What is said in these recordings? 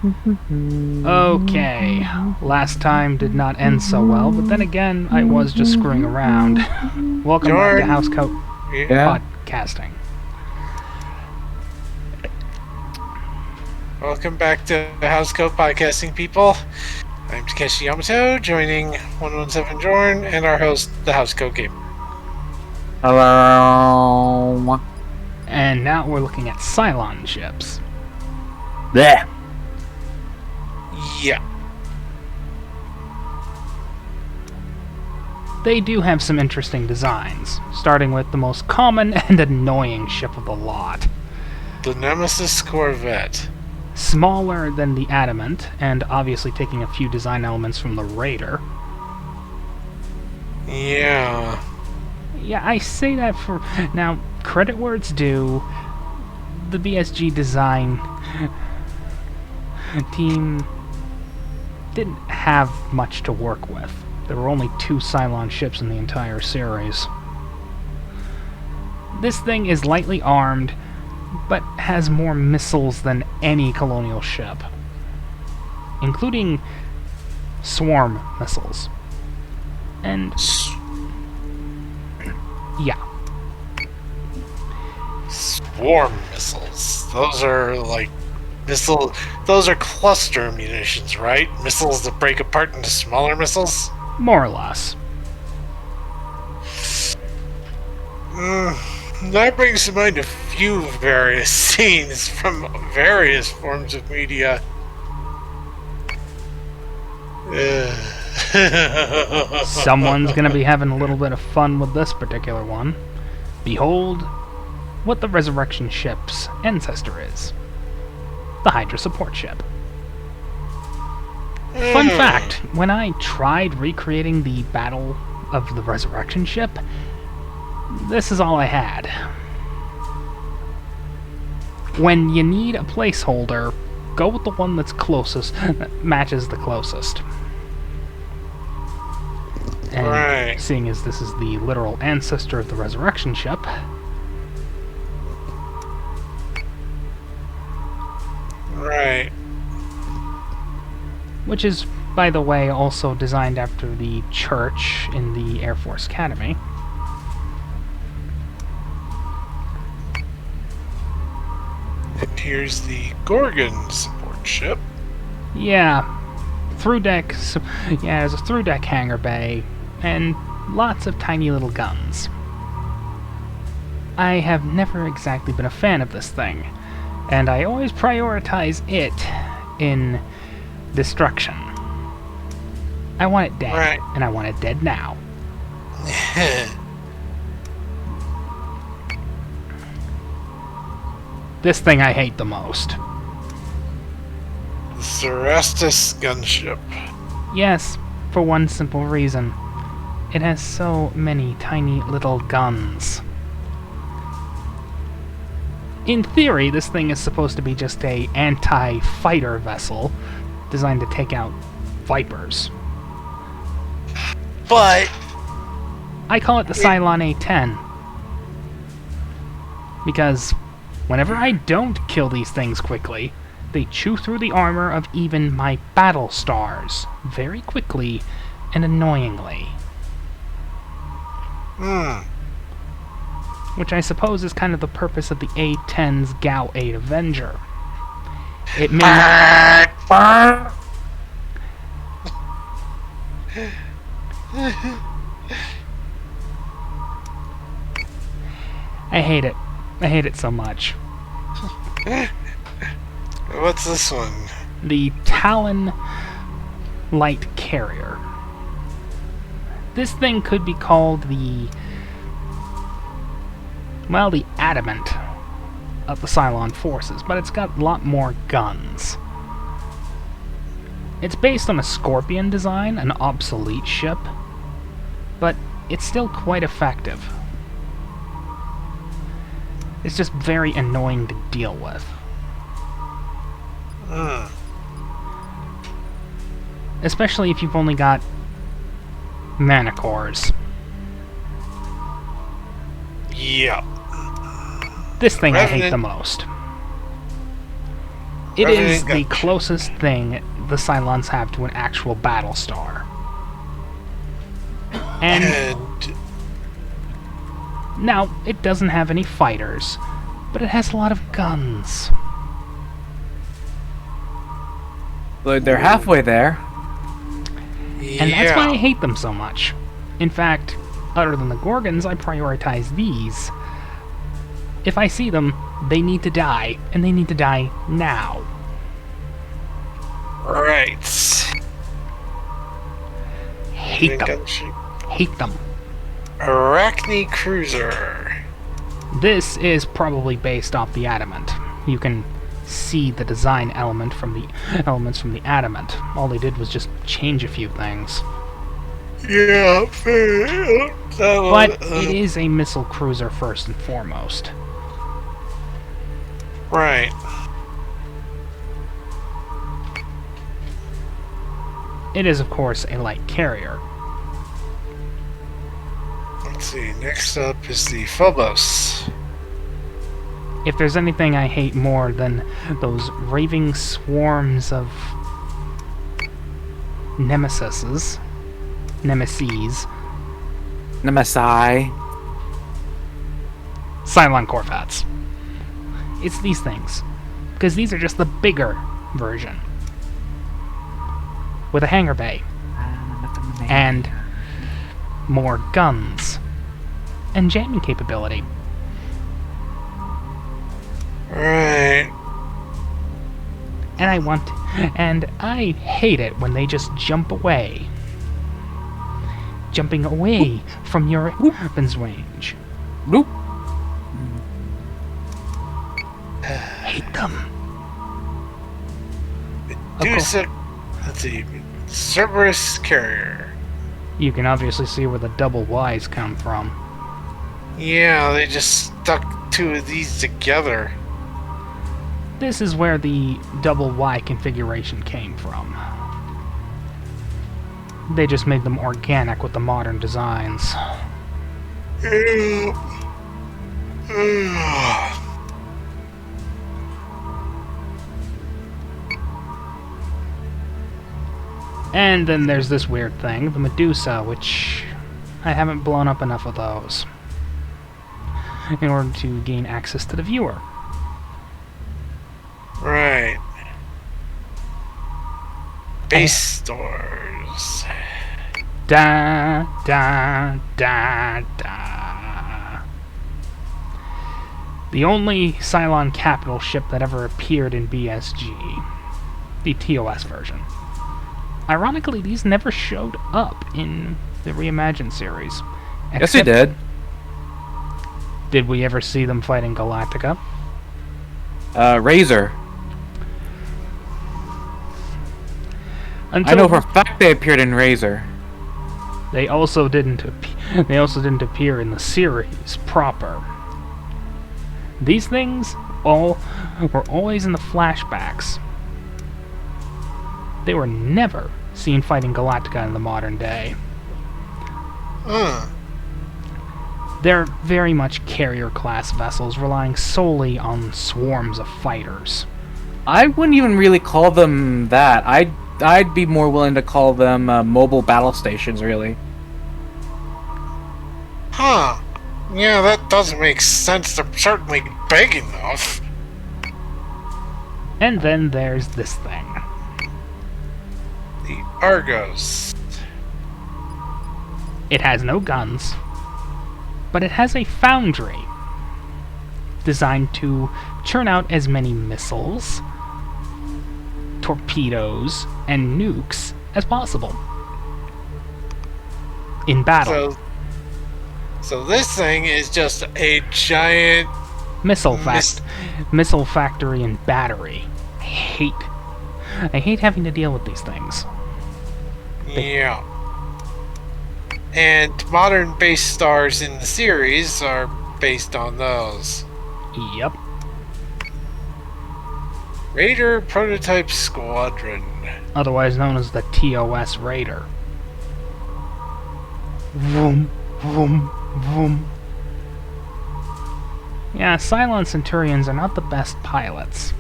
Okay, last time did not end so well, but then again, I was just screwing around. Welcome back to Jorn, Housecoat yeah. Podcasting. Welcome back to Housecoat Podcasting, people. I'm Takeshi Yamato, joining 117 Jorn and our host, the Housecoat Gamer. Hello. And now we're looking at Cylon ships. There. Yeah. They do have some interesting designs, starting with the most common and annoying ship of the lot. The Nemesis Corvette. Smaller than the Adamant, and obviously taking a few design elements from the Raider. Yeah. Yeah, I say that for... Now, credit where it's due, the BSG design team didn't have much to work with. There were only 2 Cylon ships in the entire series. This thing is lightly armed, but has more missiles than any colonial ship, including swarm missiles. And yeah. Swarm missiles. Those are like those are cluster munitions, right? Missiles that break apart into smaller missiles? More or less. That brings to mind a few various scenes from various forms of media. Someone's gonna be having a little bit of fun with this particular one. Behold what the Resurrection ship's ancestor is. The Hydra support ship. Fun fact, when I tried recreating the Battle of the Resurrection ship, this is all I had. When you need a placeholder, go with the one that's closest, that matches the closest. And Right. seeing as this is the literal ancestor of the Resurrection ship, Right. which is, by the way, also designed after the church in the Air Force Academy. And here's the Gorgon support ship. Yeah, there's a through-deck hangar bay, and lots of tiny little guns. I have never exactly been a fan of this thing, and I always prioritize it in destruction. I want it dead, Right. and I want it dead now. This thing I hate the most. The Cerestus gunship. Yes, for one simple reason. It has so many tiny little guns. In theory, this thing is supposed to be just a anti-fighter vessel designed to take out Vipers. But I call it the Cylon A-10. Because whenever I don't kill these things quickly, they chew through the armor of even my battle stars very quickly and annoyingly. Which I suppose is kind of the purpose of the A-10's GAU 8 Avenger. It may I hate it. I hate it so much. what's this one? The Talon Light Carrier. This thing could be called the Adamant of the Cylon forces, but it's got a lot more guns. It's based on a Scorpion design, an obsolete ship, but it's still quite effective. It's just very annoying to deal with. Especially if you've only got mana cores. Yeah. This thing I hate Revenant. the most. It Rather is than the gun- closest thing the Cylons have to an actual battle star. And And now, it doesn't have any fighters, but it has a lot of guns. But they're halfway there. And that's why I yeah. hate them so much. In fact, other than the Gorgons, I prioritize these. If I see them, they need to die, and they need to die now. Right. Hate them. Gunship. Hate them. Arachne Cruiser. This is probably based off the Adamant. You can see the design elements from the Adamant. All they did was just change a few things. Yeah. But it is a missile cruiser first and foremost. Right. It is, of course, a light carrier. Let's see. Next up is the Phobos. If there's anything I hate more than those raving swarms of nemesis, Nemesi. Cylon Corvettes. It's these things. Because these are just the bigger version. With a hangar bay. And more guns. And jamming capability. Right. And I hate it when they just jump away. Jumping away from your weapon's range. Bloop. Hate them. Medusa. Let's see. Cerberus Carrier. You can obviously see where the double Ys come from. Yeah, they just stuck two of these together. This is where the double Y configuration came from. They just made them organic with the modern designs. And then there's this weird thing, the Medusa, which I haven't blown up enough of those in order to gain access to the viewer. Right. Base stores. Da da da da. The only Cylon capital ship that ever appeared in BSG, the TOS version. Ironically, these never showed up in the Reimagined series. Yes, they did. Did we ever see them fighting Galactica? Razor. Until I know for a fact they appeared in Razor. They also didn't appear in the series proper. These things were always in the flashbacks. They were never seen fighting Galactica in the modern day. They're very much carrier-class vessels, relying solely on swarms of fighters. I wouldn't even really call them that. I'd be more willing to call them mobile battle stations, really. Huh. Yeah, that doesn't make sense. They're certainly big enough. And then there's this thing. The Argos. It has no guns, but it has a foundry designed to churn out as many missiles, torpedoes, and nukes as possible in battle. So this thing is just a giant Missile factory and battery. I hate having to deal with these things. Yeah. And modern base stars in the series are based on those. Yep. Raider Prototype Squadron. Otherwise known as the TOS Raider. Vroom, vroom, vroom. Yeah, Cylon Centurions are not the best pilots.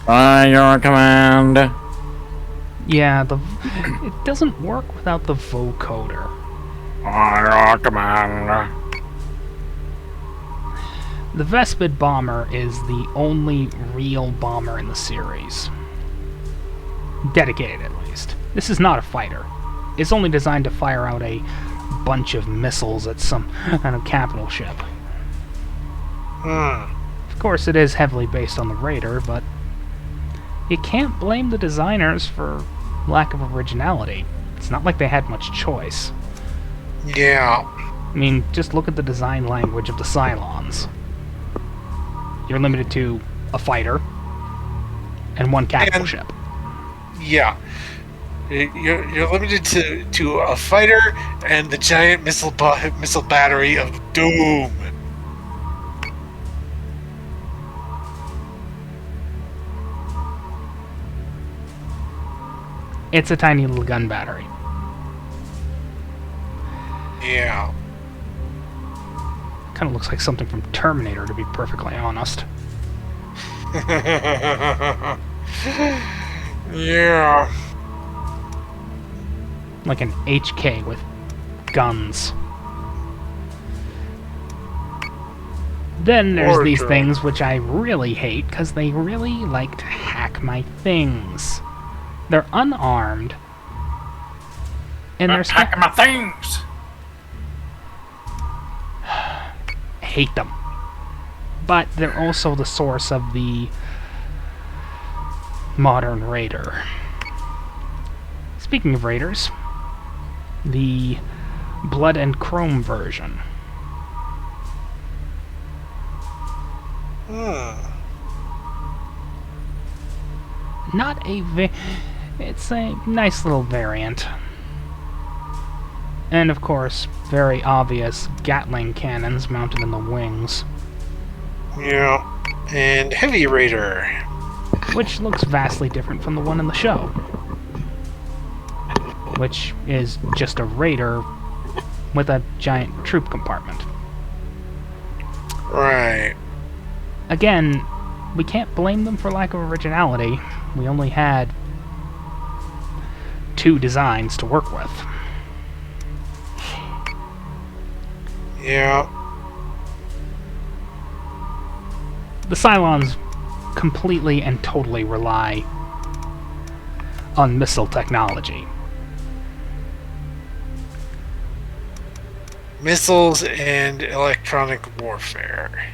By your command. Yeah, it doesn't work without the vocoder. By your command. The Vespid bomber is the only real bomber in the series. Dedicated, at least. This is not a fighter. It's only designed to fire out a bunch of missiles at some kind of capital ship. Of course, it is heavily based on the Raider, but you can't blame the designers for lack of originality. It's not like they had much choice. Yeah. I mean, just look at the design language of the Cylons. You're limited to a fighter and one capital ship. Yeah. You're limited to a fighter and the giant missile battery of doom. It's a tiny little gun battery. Yeah. Kind of looks like something from Terminator, to be perfectly honest. Yeah. Like an HK with guns. Then there's these things which I really hate, because they really like to hack my things. They're unarmed. And they're hacking my things! hate them. But they're also the source of the modern Raider. Speaking of Raiders, the Blood and Chrome version. Not a it's a nice little variant. And of course, very obvious Gatling cannons mounted in the wings. Yeah. And Heavy Raider. Which looks vastly different from the one in the show. Which is just a Raider with a giant troop compartment. Right. Again, we can't blame them for lack of originality. We only had 2 designs to work with. Yeah. The Cylons completely and totally rely on missile technology. Missiles and electronic warfare.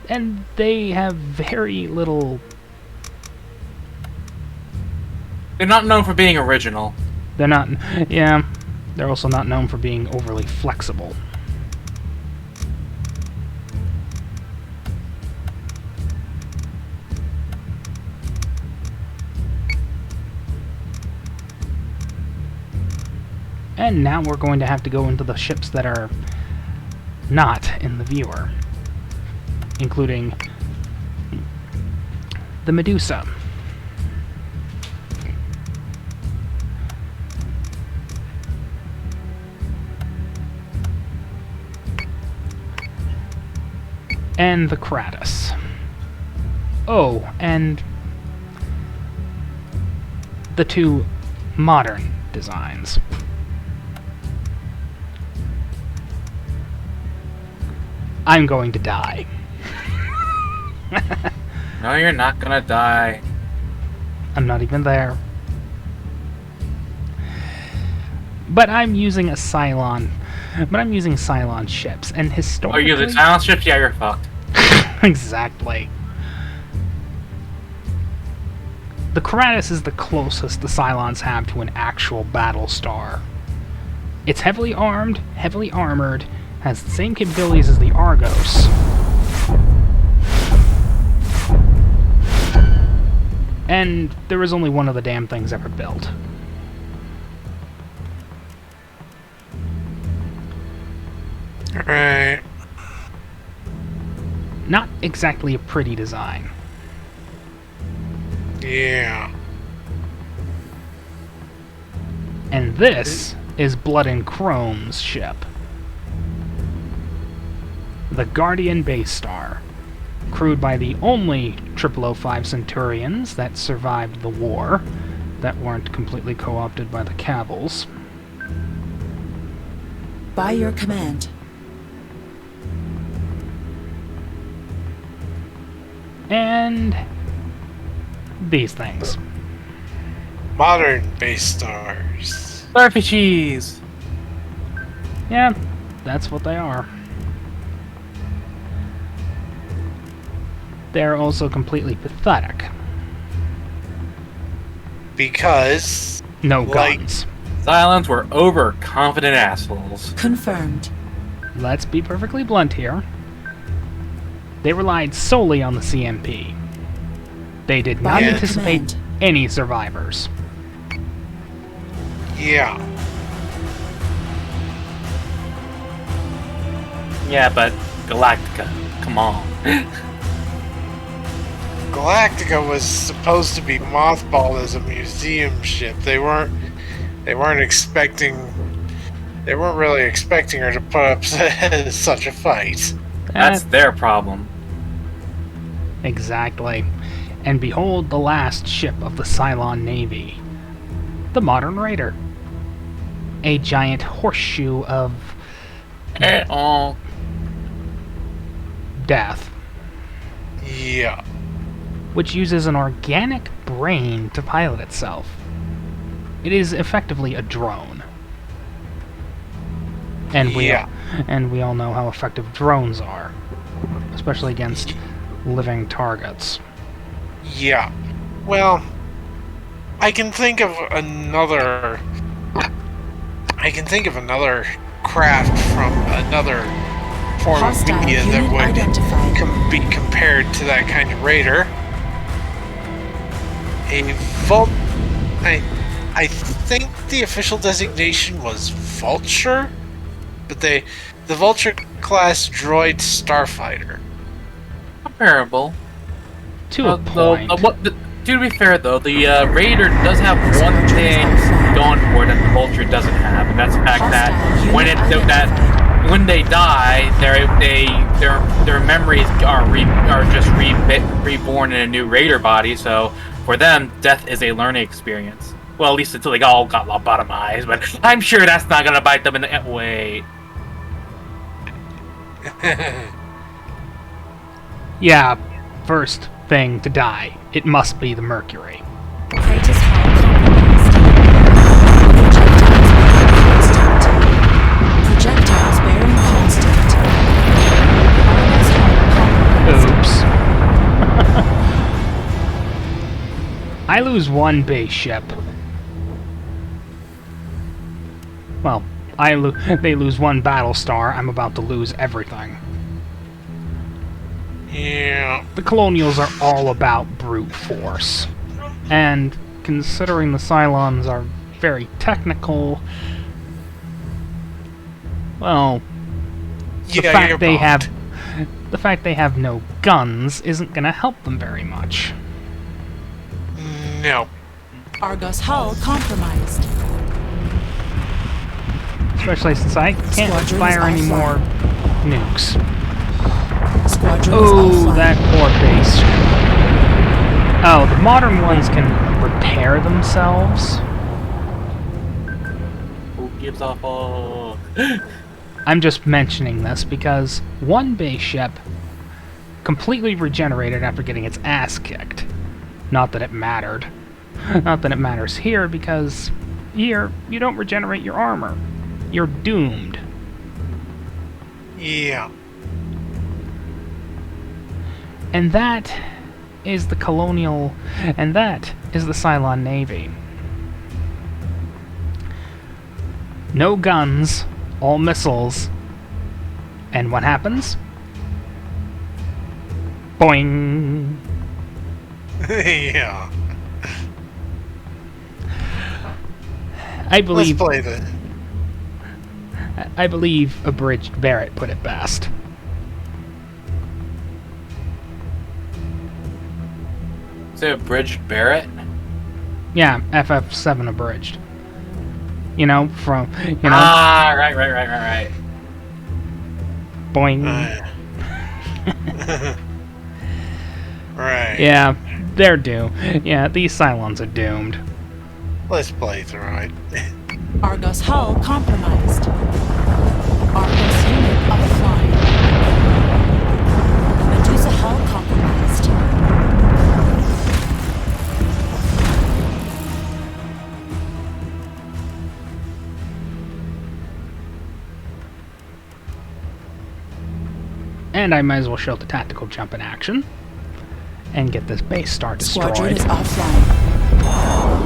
And they have very little... They're not known for being original. They're not... Yeah, they're also not known for being overly flexible. And now we're going to have to go into the ships that are not in the viewer, including the Medusa. And the Kratos. Oh, and the 2 modern designs. I'm going to die. No, you're not gonna die. I'm not even there. But I'm using a Cylon. But I'm using Cylon ships, and historically... Oh, you're the Cylon ships? Yeah, you're fucked. Exactly. The Kratos is the closest the Cylons have to an actual battle star. It's heavily armed, heavily armored, has the same capabilities as the Argos. And there was only one of the damn things ever built. Right. Not exactly a pretty design. Yeah. And this is Blood and Chrome's ship. The Guardian Base Star. crewed by the only 0005 Centurions that survived the war, that weren't completely co-opted by the Cavils. By your command. And these things. Modern base stars. Slurpee cheese. Yeah, that's what they are. They're also completely pathetic. Because, No like, guns. Cylons were overconfident assholes. Confirmed. Let's be perfectly blunt here. They relied solely on the CMP. They did not By your anticipate command. any survivors. yeah. Yeah, but Galactica, come on. Galactica was supposed to be mothballed as a museum ship. They weren't expecting. They weren't really expecting her to put up such a fight. That's their problem. Exactly. And behold the last ship of the Cylon Navy. The modern Raider. A giant horseshoe of Oh, death, Yeah. which uses an organic brain to pilot itself. It is effectively a drone. And we all know how effective drones are, especially against living targets. Yeah. Well, I can think of another. Craft from another form Hostile of media that unit would identified. be compared to that kind of raider. A Vult. I think the official designation was Vulture, but the Vulture class droid starfighter. comparable. To a point. To be fair, though, the Raider does have one thing going for it that the Vulture doesn't have, and that's the fact that when they die, their memories are just reborn in a new Raider body. So for them, death is a learning experience. Well, at least until they all got lobotomized. But I'm sure that's not gonna bite them in the wait. Yeah, first thing to die. It must be the Mercury. Craters hull compromised. Projectiles bearing constant. Argus hull compromised. Oops. I lose one base ship. Well, they lose one battle star. I'm about to lose everything. Yeah. The Colonials are all about brute force. And considering the Cylons are very technical, well, the fact they have no guns isn't gonna help them very much. No. Argus hull compromised. Especially since I can't Squadrons fire any offline. more nukes. Squadrons Oh, offline. that poor base. Oh, the modern ones can repair themselves. Who gives a fuck? I'm just mentioning this because one base ship completely regenerated after getting its ass kicked. Not that it mattered. Not that it matters here, because here, you don't regenerate your armor. You're doomed. Yeah. And that is the Colonial, and that is the Cylon Navy. No guns, all missiles, and what happens? Boing! Yeah. I Let's believe play the. I believe Abridged Barrett put it best. Is it Abridged Barrett? Yeah, FF7 Abridged. You know, from, Ah, right. boing. Right. Yeah, they're doomed. Yeah, these Cylons are doomed. Let's play through it. Argos hull compromised. Argos unit offline. Medusa hull compromised. And I might as well show the tactical jump in action. And get this base star Squadron destroyed. is offline.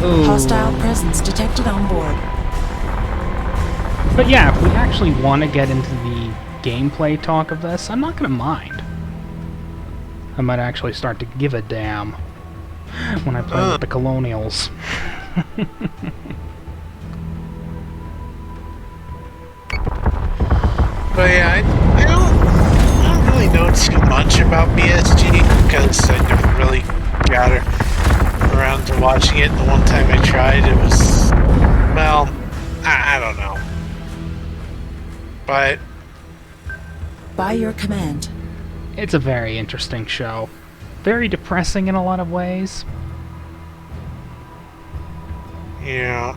Ooh. Hostile presence detected on board. But yeah, if we actually want to get into the gameplay talk of this, I'm not going to mind. I might actually start to give a damn when I play with the Colonials. But yeah, I don't really know too much about BSG because I never really got around to watching it. The one time I tried, it was, well, I don't know. But By your command. It's a very interesting show. Very depressing in a lot of ways. yeah,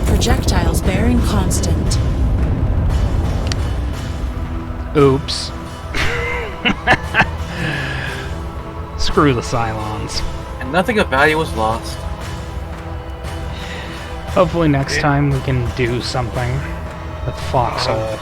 Projectiles bearing constant. Oops. Screw the Cylons. And nothing of value was lost. Hopefully next time we can do something with Foxhole.